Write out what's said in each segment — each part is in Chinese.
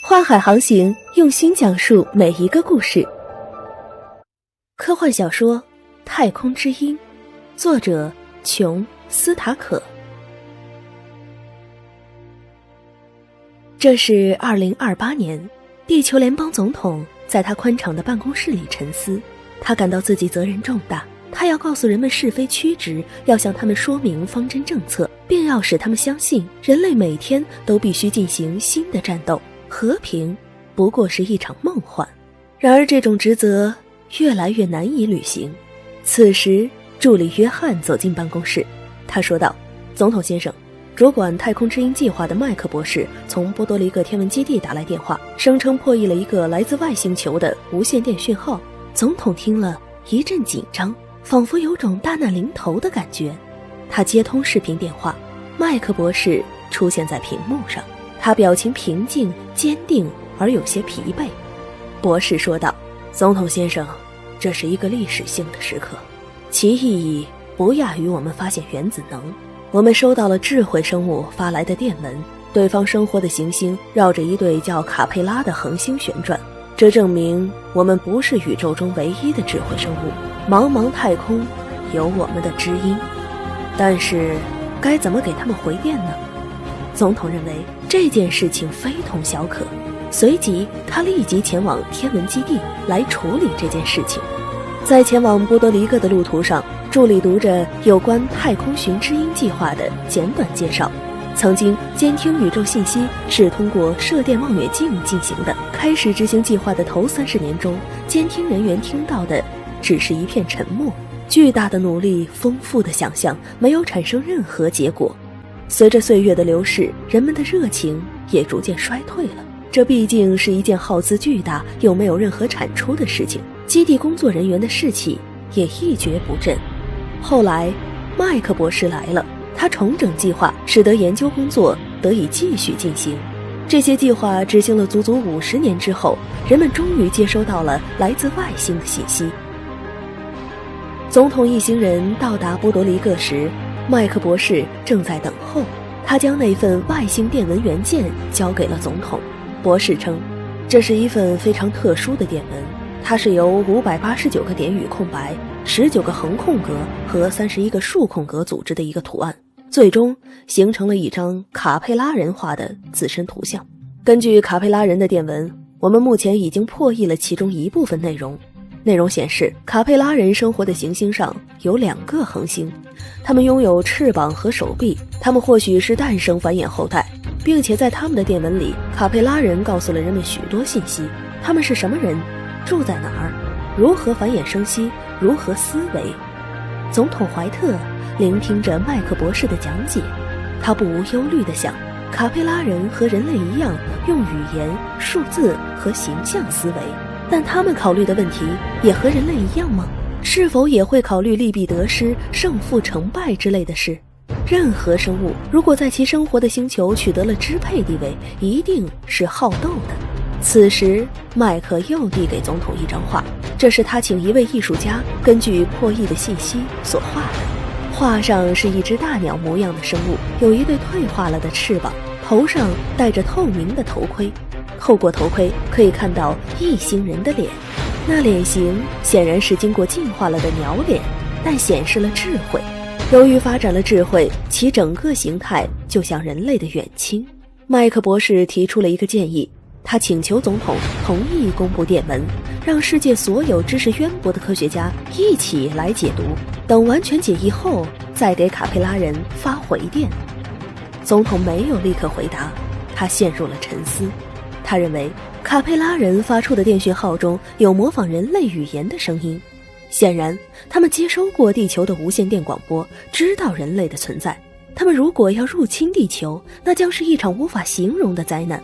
花海航行，用心讲述每一个故事。科幻小说《太空之鹰》，作者琼·斯塔可。这是2028年，地球联邦总统在他宽敞的办公室里沉思。他感到自己责任重大，他要告诉人们是非曲直，要向他们说明方针政策，并要使他们相信人类每天都必须进行新的战斗，和平不过是一场梦幻。然而这种职责越来越难以履行。此时助理约翰走进办公室，他说道：总统先生，主管太空之鹰计划的麦克博士从波多黎各天文基地打来电话，声称破译了一个来自外星球的无线电讯号。总统听了一阵紧张，仿佛有种大难临头的感觉。他接通视频电话，麦克博士出现在屏幕上，他表情平静、坚定而有些疲惫。博士说道：总统先生，这是一个历史性的时刻，其意义不亚于我们发现原子能。我们收到了智慧生物发来的电文，对方生活的行星绕着一对叫卡佩拉的恒星旋转，这证明我们不是宇宙中唯一的智慧生物，茫茫太空有我们的知音。但是该怎么给他们回电呢？总统认为这件事情非同小可，随即他立即前往天文基地来处理这件事情。在前往波多黎各的路途上，助理读着有关太空寻知鹰计划的简短介绍。曾经监听宇宙信息是通过射电望远镜进行的，开始执行计划的头30年中，监听人员听到的只是一片沉默。巨大的努力，丰富的想象，没有产生任何结果。随着岁月的流逝，人们的热情也逐渐衰退了。这毕竟是一件耗资巨大又没有任何产出的事情，基地工作人员的士气也一蹶不振。后来麦克博士来了，他重整计划，使得研究工作得以继续进行。这些计划执行了足足50年之后，人们终于接收到了来自外星的信息。总统一行人到达波多黎各时，麦克博士正在等候。他将那份外星电文原件交给了总统。博士称，这是一份非常特殊的电文，它是由589个点与空白、19个横空格和31个竖空格组织的一个图案，最终形成了一张卡佩拉人画的自身图像。根据卡佩拉人的电文，我们目前已经破译了其中一部分内容。内容显示，卡佩拉人生活的行星上有2个恒星，他们拥有翅膀和手臂，他们或许是诞生繁衍后代，并且在他们的电文里，卡佩拉人告诉了人们许多信息。他们是什么人，住在哪儿，如何繁衍生息，如何思维。总统怀特聆听着麦克博士的讲解，他不无忧虑地想，卡佩拉人和人类一样用语言、数字和形象思维，但他们考虑的问题也和人类一样吗？是否也会考虑利弊得失、胜负成败之类的事？任何生物如果在其生活的星球取得了支配地位，一定是好斗的。此时麦克又递给总统一张画，这是他请一位艺术家根据破译的信息所画的。画上是一只大鸟模样的生物，有一对退化了的翅膀，头上戴着透明的头盔，透过头盔可以看到异星人的脸，那脸型显然是经过进化了的鸟脸，但显示了智慧。由于发展了智慧，其整个形态就像人类的远亲。麦克博士提出了一个建议，他请求总统同意公布电文，让世界所有知识渊博的科学家一起来解读，等完全解译后再给卡佩拉人发回电。总统没有立刻回答，他陷入了沉思。他认为卡佩拉人发出的电讯号中有模仿人类语言的声音，显然他们接收过地球的无线电广播，知道人类的存在。他们如果要入侵地球，那将是一场无法形容的灾难。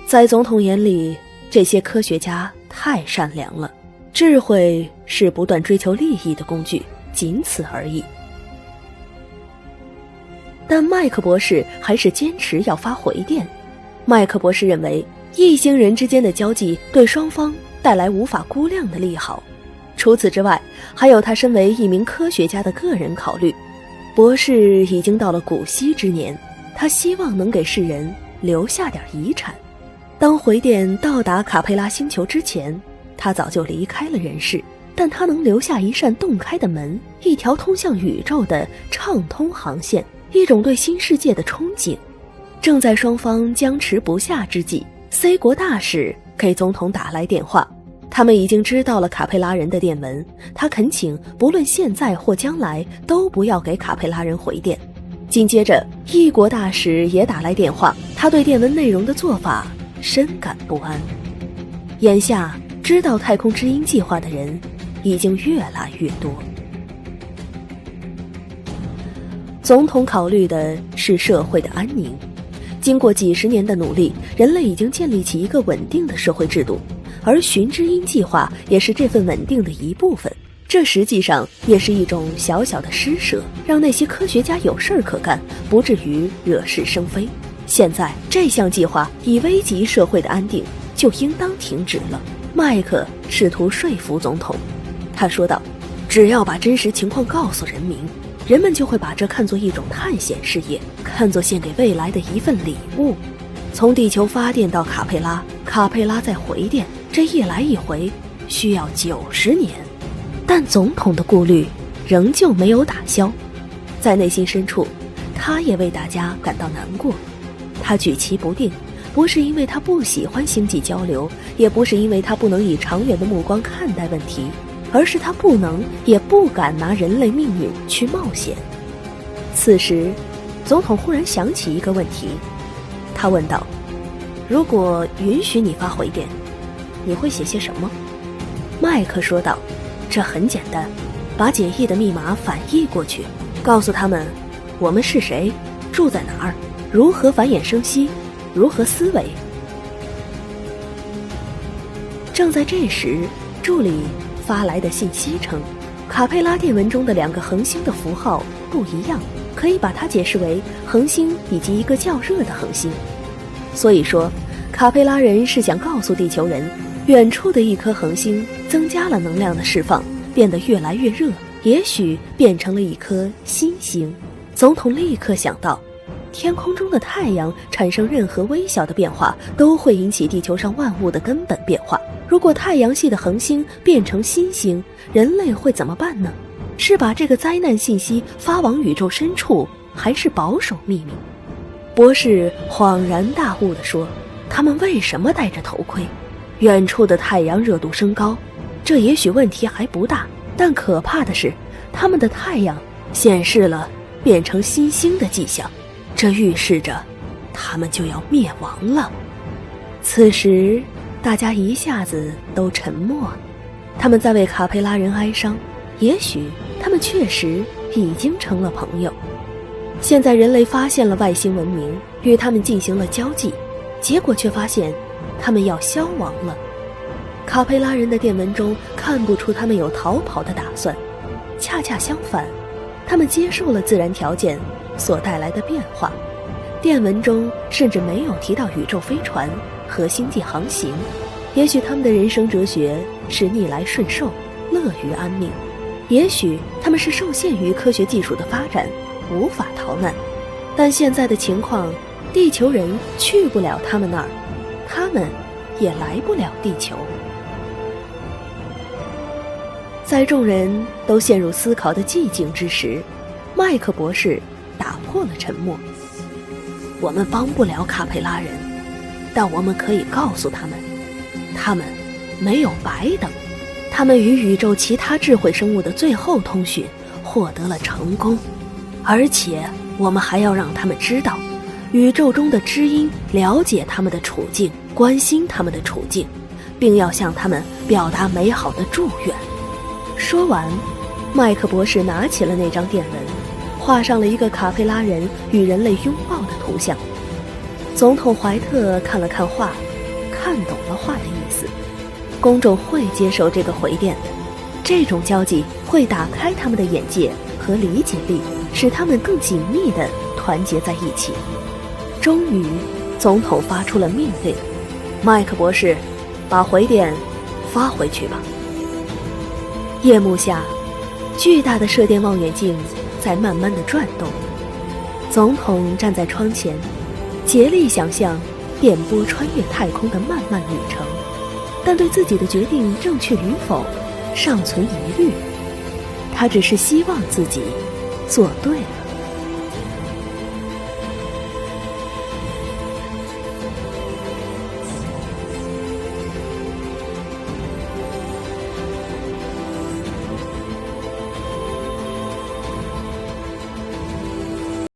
在总统眼里，这些科学家太善良了，智慧是不断追求利益的工具，仅此而已。但麦克博士还是坚持要发回电。麦克博士认为异星人之间的交际对双方带来无法估量的利好，除此之外，还有他身为一名科学家的个人考虑。博士已经到了古稀之年，他希望能给世人留下点遗产。当回电到达卡佩拉星球之前，他早就离开了人世，但他能留下一扇洞开的门，一条通向宇宙的畅通航线，一种对新世界的憧憬。正在双方僵持不下之际， C 国大使给总统打来电话，他们已经知道了卡佩拉人的电文，他恳请不论现在或将来都不要给卡佩拉人回电。紧接着E国大使也打来电话，他对电文内容的做法深感不安。眼下知道太空之鹰计划的人已经越来越多。总统考虑的是社会的安宁，经过几十年的努力，人类已经建立起一个稳定的社会制度，而寻知鹰计划也是这份稳定的一部分。这实际上也是一种小小的施舍，让那些科学家有事儿可干，不至于惹是生非。现在这项计划已危及社会的安定，就应当停止了。麦克试图说服总统，他说道，只要把真实情况告诉人民，人们就会把这看作一种探险事业，看作献给未来的一份礼物。从地球发电到卡佩拉，卡佩拉再回电，这一来一回需要90年。但总统的顾虑仍旧没有打消，在内心深处，他也为大家感到难过。他举棋不定，不是因为他不喜欢星际交流，也不是因为他不能以长远的目光看待问题，而是他不能也不敢拿人类命运去冒险。此时，总统忽然想起一个问题，他问道，如果允许你发回电，你会写些什么？麦克说道，这很简单，把解译的密码反译过去，告诉他们我们是谁，住在哪儿，如何繁衍生息，如何思维。正在这时，助理发来的信息称，卡佩拉电文中的2个恒星的符号不一样，可以把它解释为恒星以及一个较热的恒星。所以说，卡佩拉人是想告诉地球人，远处的一颗恒星增加了能量的释放，变得越来越热，也许变成了一颗新星。总统立刻想到，天空中的太阳产生任何微小的变化，都会引起地球上万物的根本变化。如果太阳系的恒星变成新星，人类会怎么办呢？是把这个灾难信息发往宇宙深处，还是保守秘密？博士恍然大悟地说，他们为什么戴着头盔？远处的太阳热度升高，这也许问题还不大，但可怕的是，他们的太阳显示了变成新星的迹象，这预示着他们就要灭亡了。此时大家一下子都沉默了，他们在为卡佩拉人哀伤，也许他们确实已经成了朋友。现在人类发现了外星文明，与他们进行了交际，结果却发现他们要消亡了。卡佩拉人的电文中看不出他们有逃跑的打算，恰恰相反，他们接受了自然条件所带来的变化。电文中甚至没有提到宇宙飞船和星际航行，也许他们的人生哲学是逆来顺受，乐于安命，也许他们是受限于科学技术的发展，无法逃难。但现在的情况，地球人去不了他们那儿，他们也来不了地球。在众人都陷入思考的寂静之时，麦克博士打破了沉默。我们帮不了卡佩拉人，但我们可以告诉他们，他们没有白等，他们与宇宙其他智慧生物的最后通讯获得了成功，而且我们还要让他们知道，宇宙中的知音了解他们的处境，关心他们的处境，并要向他们表达美好的祝愿。说完，麦克博士拿起了那张电文，画上了一个卡佩拉人与人类拥抱的图像。总统怀特看了看画，看懂了画的意思。公众会接受这个回电的，这种交际会打开他们的眼界和理解力，使他们更紧密地团结在一起。终于，总统发出了命令：麦克博士，把回电发回去吧。夜幕下，巨大的射电望远镜在慢慢地转动。总统站在窗前，竭力想象电波穿越太空的漫漫旅程，但对自己的决定正确与否尚存疑虑。他只是希望自己做对了。